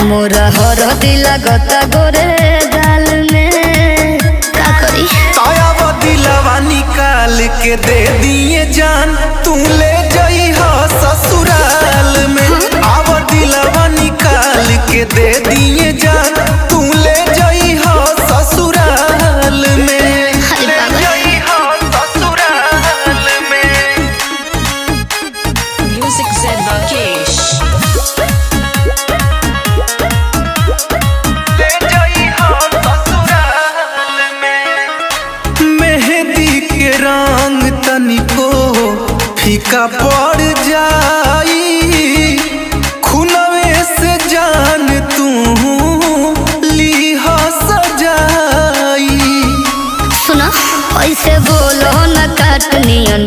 मोरा हरदी लागता गोरे गाल में का करी ताया वो दिलवा निकाल के दे दिए जान तू ले जाई हो ससुराल में। आव दिलवा निकाल के दे दिए जान तू ले जाई हो ससुराल में। अरे पागल Music said Rakesh. मेहंदी के रंग तनिको फीका पड़ जाई खुनवे से जान तू लीह सजाई। सुना ऐसे बोलो न काटनियन